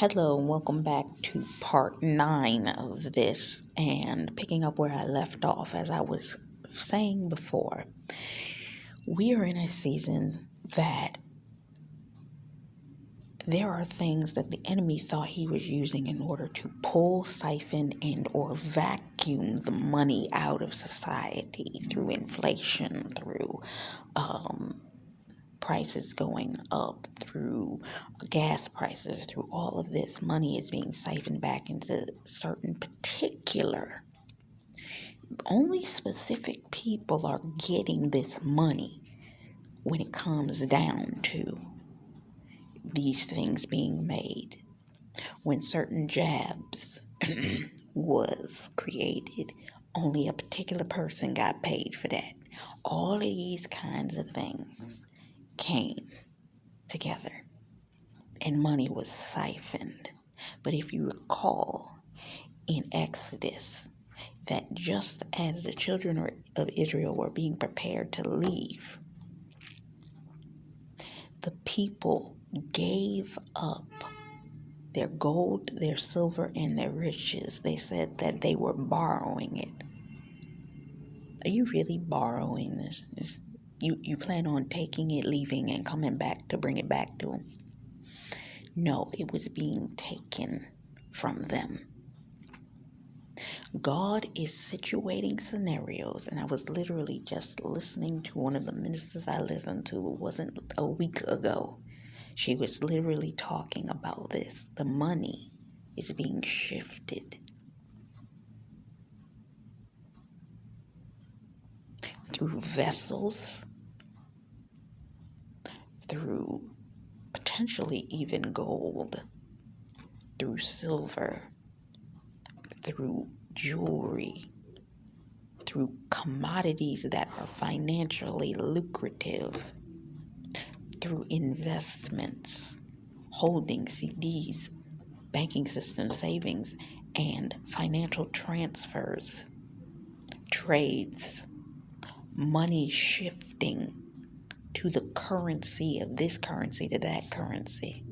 Hello, and welcome back to part 9 of this. And picking up where I left off, as I was saying before, we are in a season that there are things that the enemy thought he was using in order to pull, siphon, and or vacuum the money out of society through inflation, through prices going up, through gas prices, through all of this. Money is being siphoned back into certain particular, only specific people are getting this money when it comes down to these things being made. When certain jabs was created, only a particular person got paid for that. All of these kinds of things came together and money was siphoned. But if you recall in Exodus, that just as the children of Israel were being prepared to leave, the people gave up their gold, their silver, and their riches. They said that they were borrowing it. Are you really borrowing this? You plan on taking it, leaving, and coming back to bring it back to them? No, it was being taken from them. God is situating scenarios, and I was literally just listening to one of the ministers I listened to. It wasn't a week ago. She was literally talking about this. The money is being shifted through vessels, through potentially even gold, through silver, through jewelry, through commodities that are financially lucrative, through investments, holdings, CDs, banking system savings, and financial transfers, trades, money shifting to the currency of this currency to that currency.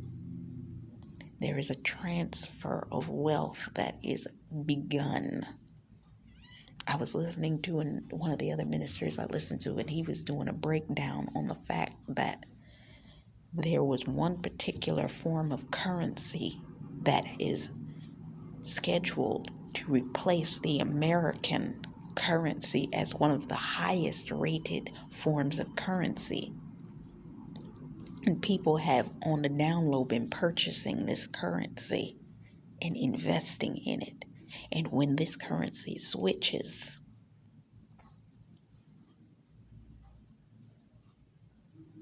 There is a transfer of wealth that is begun. I was listening to one of the other ministers I listened to, and he was doing a breakdown on the fact that there was one particular form of currency that is scheduled to replace the American currency as one of the highest rated forms of currency. And people have on the down low been purchasing this currency and investing in it. And when this currency switches,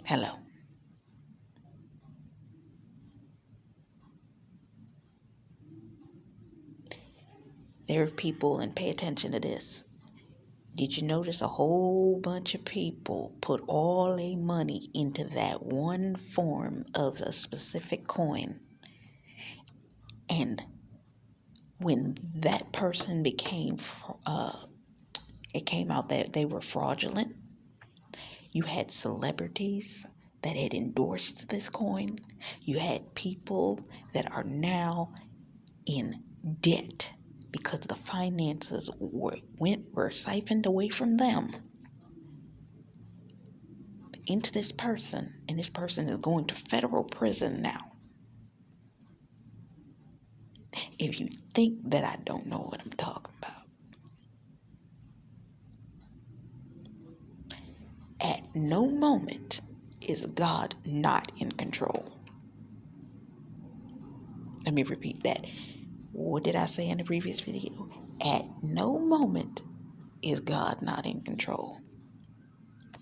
hello. There are people, and pay attention to this. Did you notice a whole bunch of people put all their money into that one form of a specific coin? And when that person became, it came out that they were fraudulent. You had celebrities that had endorsed this coin. You had people that are now in debt because the finances were siphoned away from them into this person, and this person is going to federal prison now. If you think that I don't know what I'm talking about, at no moment is God not in control. Let me repeat that. What did I say in the previous video? At no moment is God not in control.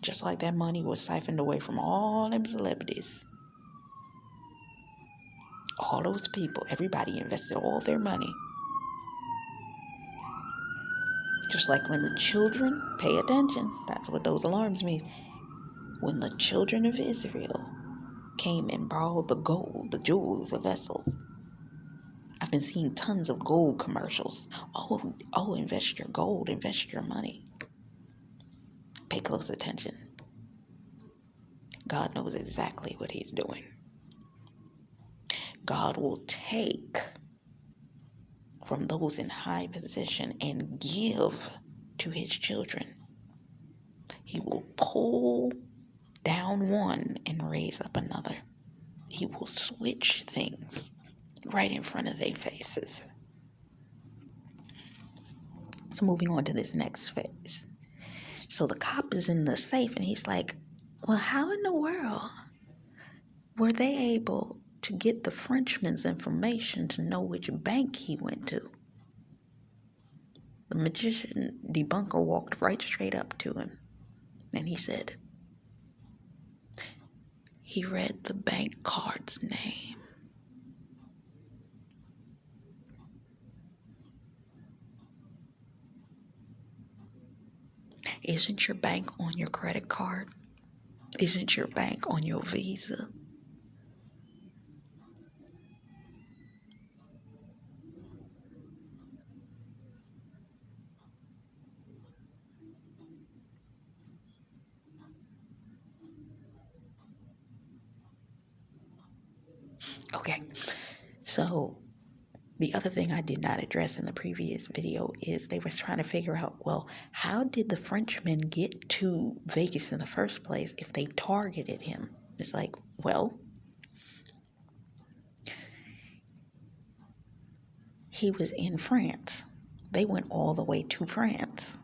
Just like that money was siphoned away from all them celebrities. All those people, everybody invested all their money. Just like when the children, pay attention, that's what those alarms mean. When the children of Israel came and borrowed the gold, the jewels, the vessels. I've been seeing tons of gold commercials. Oh, invest your gold, invest your money. Pay close attention. God knows exactly what he's doing. God will take from those in high position and give to his children. He will pull down one and raise up another. He will switch things right in front of their faces. So moving on to this next phase. So the cop is in the safe and he's like, well, how in the world were they able to get the Frenchman's information to know which bank he went to? The magician debunker walked right straight up to him and he said, he read the bank card's name. Isn't your bank on your credit card? Isn't your bank on your Visa? Okay, so the other thing I did not address in the previous video is they were trying to figure out, well, how did the Frenchman get to Vegas in the first place if they targeted him? It's like, well, he was in France. They went all the way to France.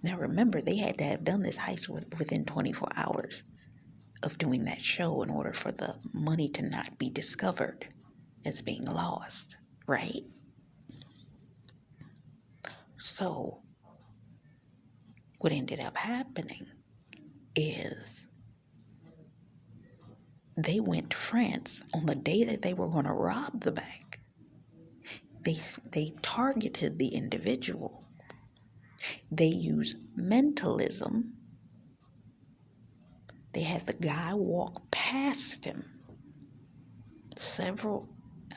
Now remember, they had to have done this heist within 24 hours of doing that show in order for the money to not be discovered as being lost, right? So what ended up happening is they went to France on the day that they were going to rob the bank. They targeted the individual. They used mentalism. They had the guy walk past him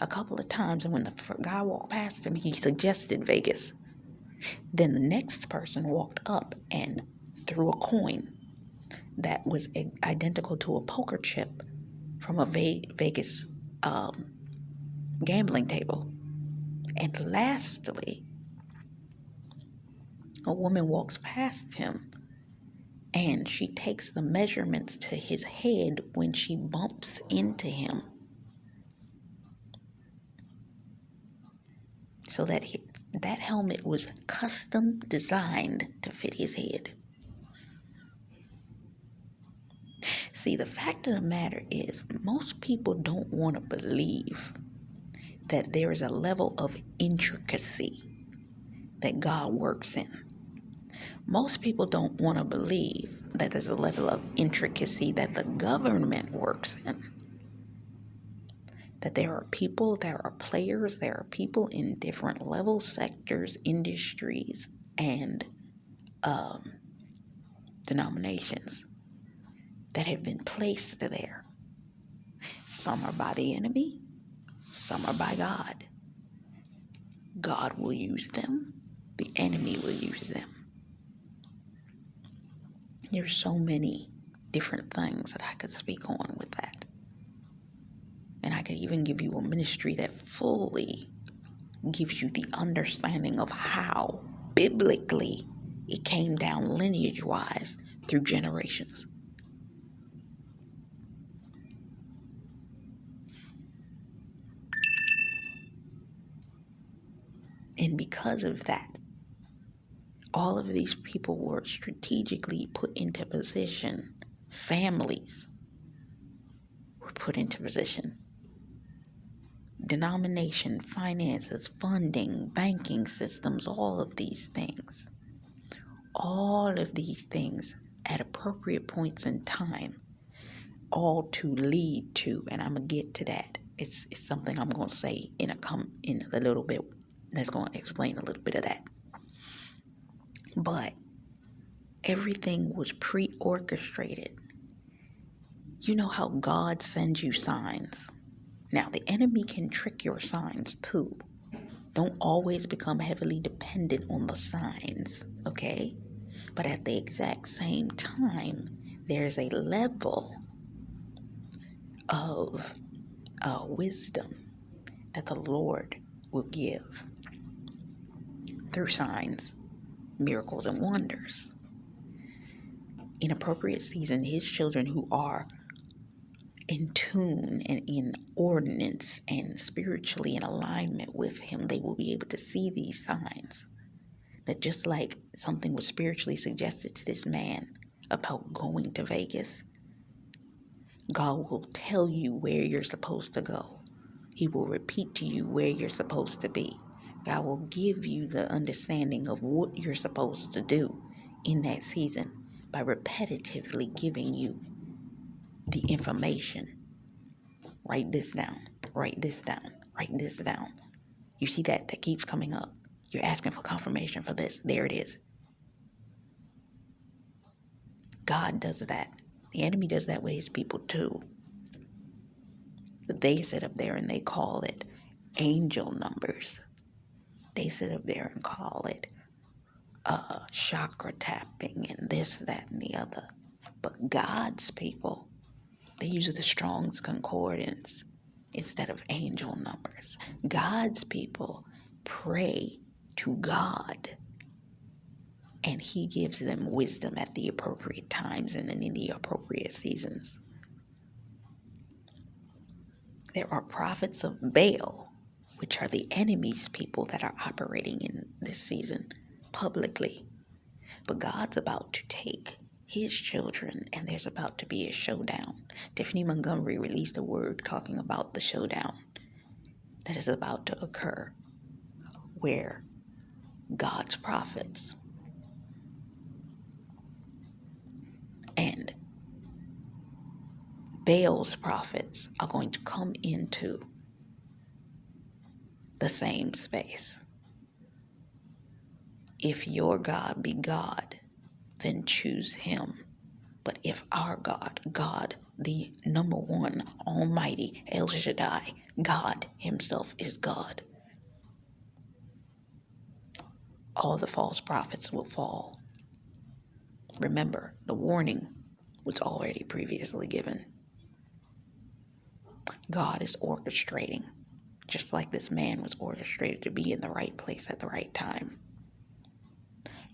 a couple of times, and when the guy walked past him, he suggested Vegas. Then the next person walked up and threw a coin that was identical to a poker chip from a Vegas gambling table. And lastly, a woman walks past him and she takes the measurements to his head when she bumps into him, so that that helmet was custom designed to fit his head. See, the fact of the matter is, most people don't want to believe that there is a level of intricacy that God works in. Most people don't want to believe that there's a level of intricacy that the government works in. That there are people, there are players, there are people in different levels, sectors, industries, and denominations that have been placed there. Some are by the enemy, some are by God. God will use them, the enemy will use them. There's so many different things that I could speak on with that. And I could even give you a ministry that fully gives you the understanding of how biblically it came down lineage-wise through generations. And because of that, all of these people were strategically put into position. Families were put into position. Denomination, finances, funding, banking systems, all of these things. All of these things at appropriate points in time, all to lead to, and I'm going to get to that. It's something I'm going to say in a little bit that's going to explain a little bit of that. But everything was pre-orchestrated. You know how God sends you signs. Now, the enemy can trick your signs too. Don't always become heavily dependent on the signs, okay? But at the exact same time, there's a level of wisdom that the Lord will give through signs, miracles, and wonders. In appropriate season, his children who are in tune and in ordinance and spiritually in alignment with him, they will be able to see these signs. That just like something was spiritually suggested to this man about going to Vegas, God will tell you where you're supposed to go. He will repeat to you where you're supposed to be. God will give you the understanding of what you're supposed to do in that season by repetitively giving you the information. Write this down, write this down, write this down. You see that keeps coming up. You're asking for confirmation for this. There it is. God does that. The enemy does that with his people too. But they sit up there and they call it angel numbers. They sit up there and call it chakra tapping and this, that, and the other. But God's people, they use the Strong's Concordance instead of angel numbers. God's people pray to God, and he gives them wisdom at the appropriate times and in the appropriate seasons. There are prophets of Baal, which are the enemy's people that are operating in this season publicly. But God's about to take his children, and there's about to be a showdown. Tiffany Montgomery released a word talking about the showdown that is about to occur, where God's prophets and Baal's prophets are going to come into the same space. If your God be God, then choose him. But if our God, God, the number one, almighty, El Shaddai, God himself is God, all the false prophets will fall. Remember, the warning was already previously given. God is orchestrating, just like this man was orchestrated to be in the right place at the right time.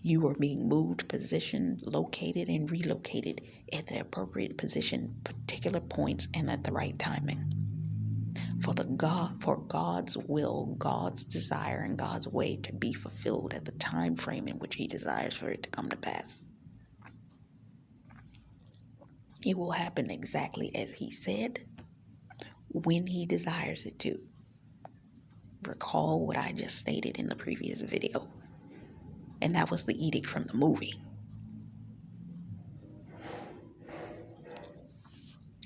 You are being moved, positioned, located, and relocated at the appropriate position, particular points, and at the right timing. For God's will, God's desire, and God's way to be fulfilled at the time frame in which he desires for it to come to pass. It will happen exactly as he said, when he desires it to. Recall what I just stated in the previous video. And that was the edict from the movie.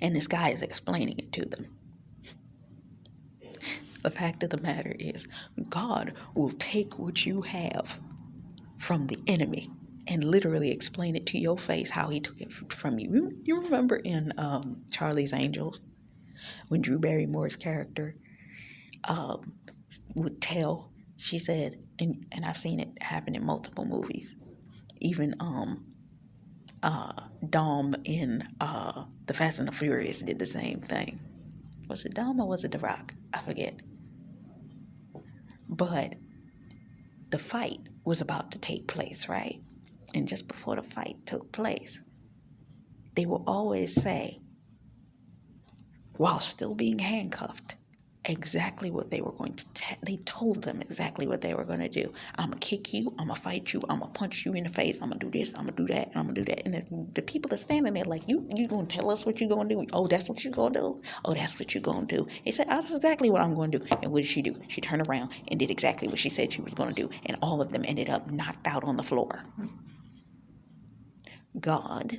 And this guy is explaining it to them. The fact of the matter is, God will take what you have from the enemy and literally explain it to your face how he took it from you. You remember in Charlie's Angels, when Drew Barrymore's character would tell, she said, and I've seen it happen in multiple movies, even Dom in The Fast and the Furious did the same thing. Was it Dom or was it The Rock? I forget. But the fight was about to take place, right? And just before the fight took place, they will always say, while still being handcuffed, exactly what they were going to they told them exactly what they were going to do. I'm going to kick you, I'm going to fight you, I'm going to punch you in the face, I'm going to do this, I'm going to do that, and I'm going to do that. And the people are standing there like, you going to tell us what you're going to do? Oh, that's what you're going to do? Oh, that's what you're going to do. He said, that's exactly what I'm going to do. And what did she do? She turned around and did exactly what she said she was going to do. And all of them ended up knocked out on the floor. God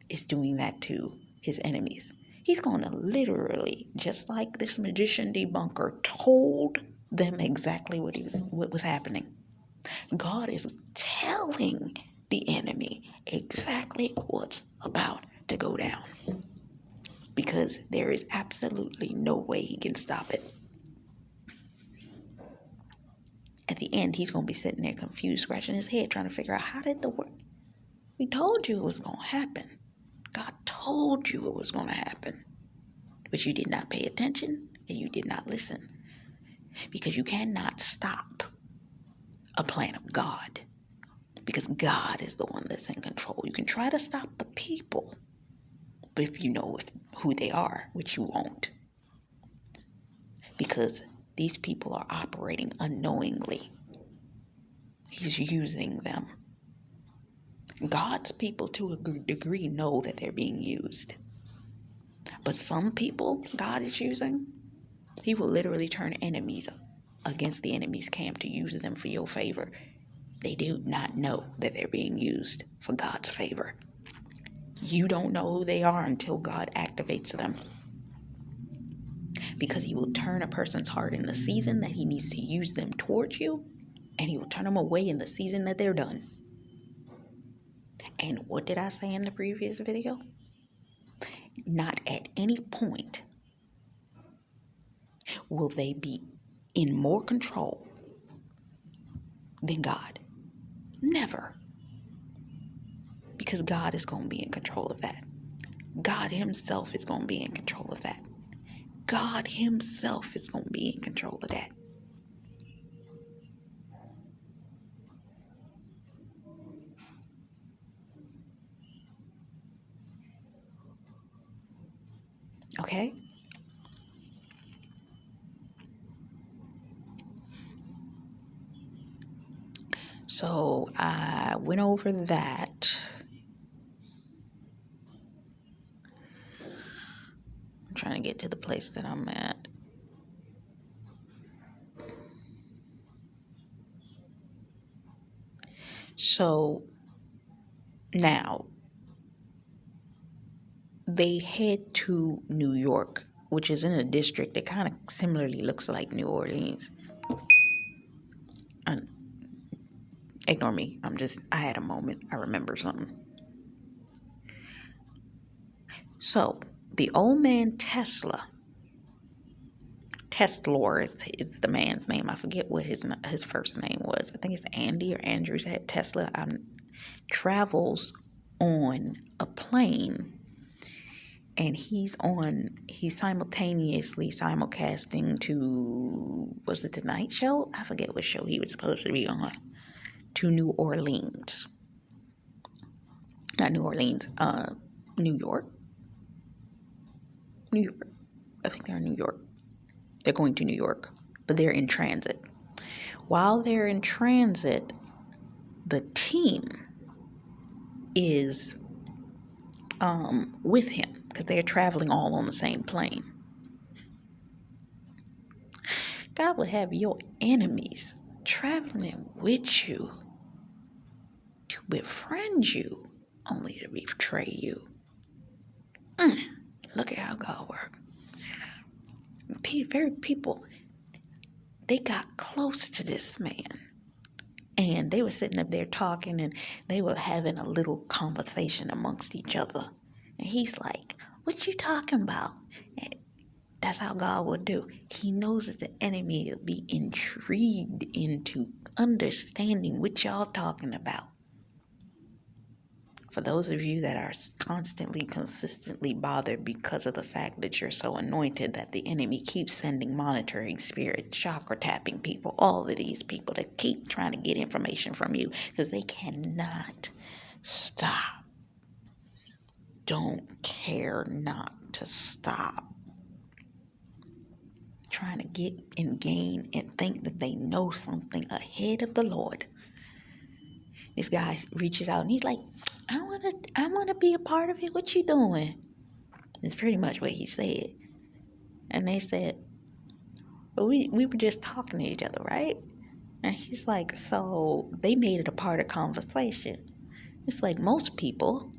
is doing that to his enemies. He's going to literally, just like this magician debunker told them exactly what was happening. God is telling the enemy exactly what's about to go down, because there is absolutely no way he can stop it. At the end, he's going to be sitting there confused, scratching his head, trying to figure out, how did the work? We told you it was going to happen. God told you it was going to happen. But you did not pay attention, and you did not listen. Because you cannot stop a plan of God. Because God is the one that's in control. You can try to stop the people, but if you know who they are, which you won't. Because these people are operating unknowingly. He's using them. God's people, to a degree, know that they're being used. But some people God is using, He will literally turn enemies against the enemy's camp to use them for your favor. They do not know that they're being used for God's favor. You don't know who they are until God activates them. Because He will turn a person's heart in the season that He needs to use them towards you, and He will turn them away in the season that they're done. And what did I say in the previous video? Not at any point will they be in more control than God. Never. Because God is going to be in control of that. God Himself is going to be in control of that. God Himself is going to be in control of that. Okay? So I went over that. I'm trying to get to the place that I'm at. So now they head to New York, which is in a district that kind of similarly looks like New Orleans. Ignore me. I had a moment. I remember something. So the old man Tesla is the man's name. I forget what his first name was. I think it's Andy or Andrew. Had Tesla travels on a plane, and he's simultaneously simulcasting to, was it the Tonight Show? I forget what show he was supposed to be on. To New Orleans. Not New Orleans. New York. New York. I think they're in New York. They're going to New York, but they're in transit. While they're in transit, the team is with him because they're traveling all on the same plane. God will have your enemies traveling with you to befriend you, only to betray you. Look at how God works. Very people, they got close to this man. And they were sitting up there talking, and they were having a little conversation amongst each other. And he's like, what you talking about? And that's how God will do. He knows that the enemy will be intrigued into understanding what y'all talking about. For those of you that are constantly, consistently bothered because of the fact that you're so anointed that the enemy keeps sending monitoring spirits, chakra tapping people, all of these people that keep trying to get information from you because they cannot stop. Don't care not to stop. Trying to get and gain and think that they know something ahead of the Lord. This guy reaches out and he's like, I wanna be a part of it. What you doing? It's pretty much what he said. And they said, well, we were just talking to each other, right? And he's like, so they made it a part of conversation. It's like most people,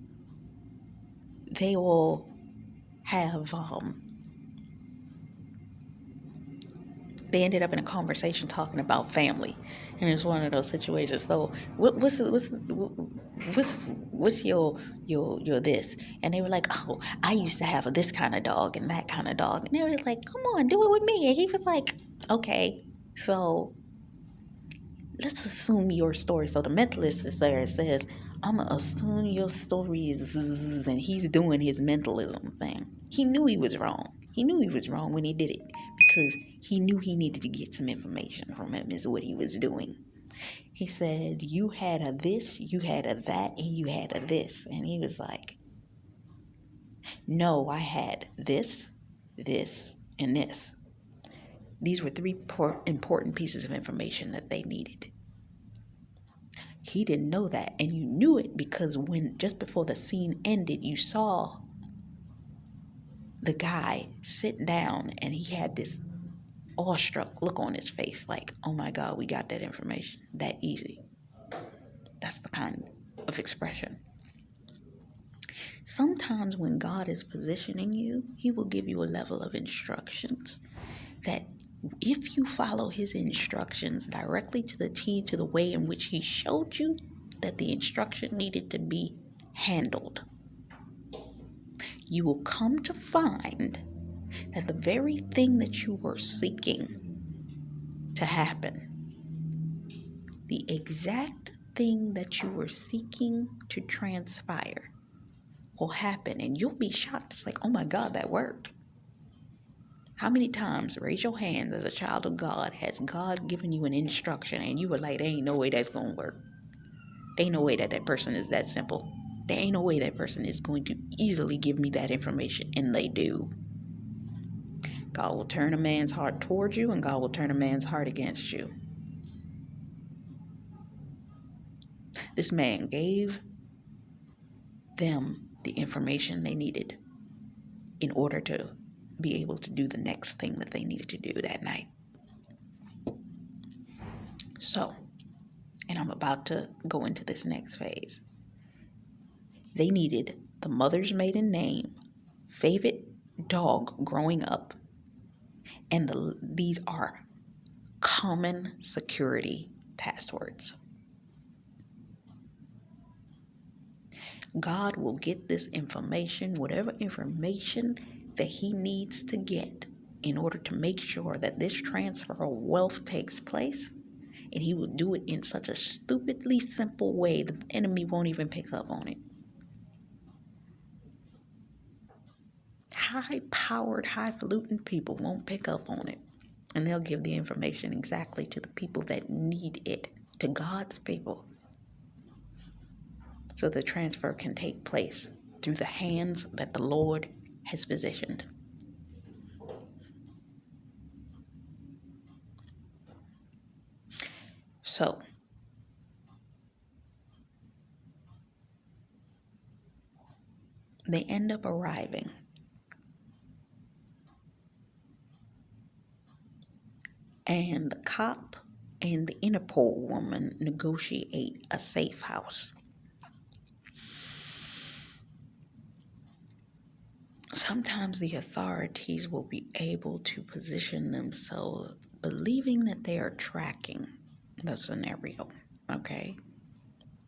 they will have they ended up in a conversation talking about family, and it's one of those situations. So what's your this? And they were like, oh, I used to have this kind of dog and that kind of dog, and they were like, come on, do it with me. And he was like, okay, so let's assume your story. So the mentalist is there. It says, I'm gonna assume your story is, and he's doing his mentalism thing. He knew he was wrong. He knew he was wrong when he did it because he knew he needed to get some information from him is what he was doing. He said, you had a this, you had a that, and you had a this. And he was like, no, I had this, this, and this. These were three important pieces of information that they needed. He didn't know that, and you knew it because when just before the scene ended, you saw the guy sit down and he had this awestruck look on his face like, oh my God, we got that information that easy. That's the kind of expression. Sometimes when God is positioning you, he will give you a level of instructions that if you follow his instructions directly to the T, to the way in which he showed you that the instruction needed to be handled, you will come to find that the very thing that you were seeking to happen, the exact thing that you were seeking to transpire, will happen, and you'll be shocked. It's like, oh my God, that worked. How many times, raise your hands, as a child of God, has God given you an instruction and you were like, there ain't no way that's going to work. There ain't no way that that person is that simple. There ain't no way that person is going to easily give me that information, and they do. God will turn a man's heart towards you, and God will turn a man's heart against you. This man gave them the information they needed in order to be able to do the next thing that they needed to do that night. So, and I'm about to go into this next phase. They needed the mother's maiden name, favorite dog growing up, and these are common security passwords. God will get this information, whatever information that he needs to get in order to make sure that this transfer of wealth takes place. And he will do it in such a stupidly simple way the enemy won't even pick up on it. High-powered, highfalutin people won't pick up on it. And they'll give the information exactly to the people that need it, to God's people. So the transfer can take place through the hands that the Lord has positioned. So, they end up arriving. And the cop and the Interpol woman negotiate a safe house. Sometimes the authorities will be able to position themselves believing that they are tracking the scenario, okay,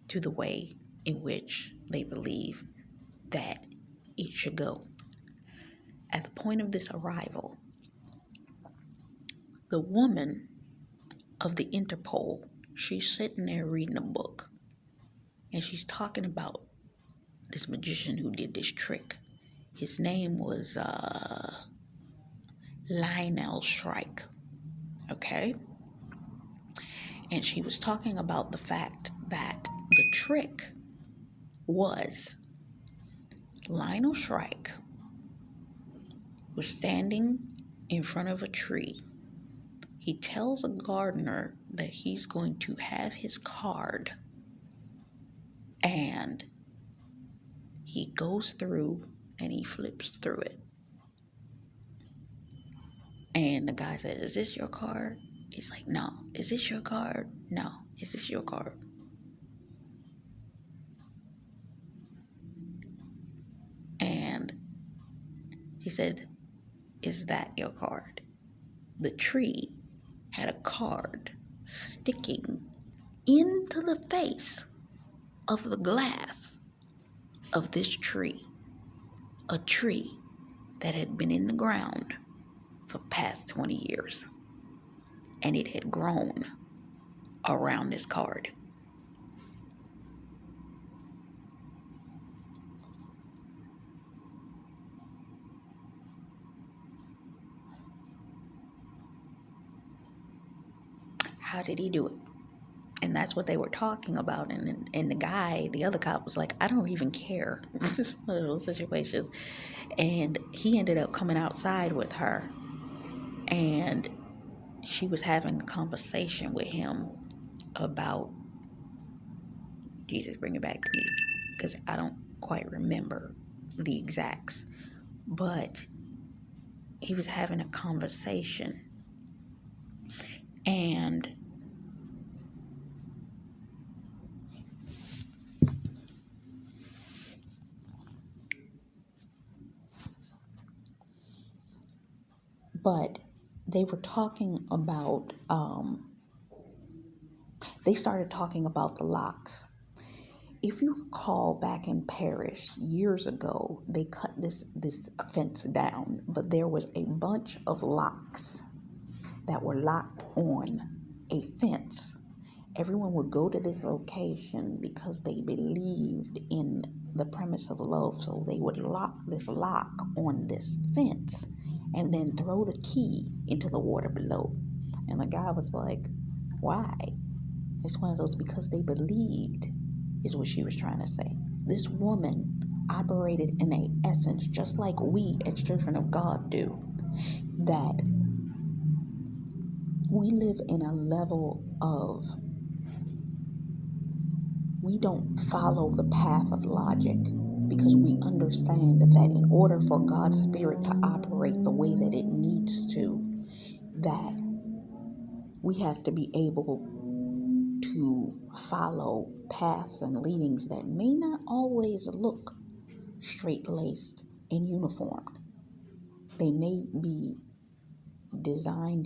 to the way in which they believe that it should go. At the point of this arrival, the woman of the Interpol, she's sitting there reading a book, and she's talking about this magician who did this trick. His name was Lionel Shrike, okay? And she was talking about the fact that the trick was Lionel Shrike was standing in front of a tree. He tells a gardener that he's going to have his card, and he goes through and he flips through it. And the guy said, is this your card? He's like, no. Is this your card? No. Is this your card? And he said, is that your card? The tree had a card sticking into the face of the glass of this tree. A tree that had been in the ground for past 20 years. And it had grown around this card. how did he do it? And that's what they were talking about. And the guy, the other cop, was like, I don't even care. This is one of those situations. And he ended up coming outside with her. And she was having a conversation with him about, Jesus, bring it back to me, because I don't quite remember the exacts. But he was having a conversation. And but they were talking about, they started talking about the locks. If you recall, back in Paris years ago, they cut this fence down, but there was a bunch of locks that were locked on a fence. Everyone would go to this location because they believed in the premise of love, so they would lock this lock on this fence and then throw the key into the water below. And the guy was like, why? It's one of those, because they believed, is what she was trying to say. This woman operated in a essence just like we as children of God do, that we live in a level of, we don't follow the path of logic because we understand that in order for God's Spirit to operate the way that it needs to, that we have to be able to follow paths and leadings that may not always look straight-laced and uniformed. They may be designed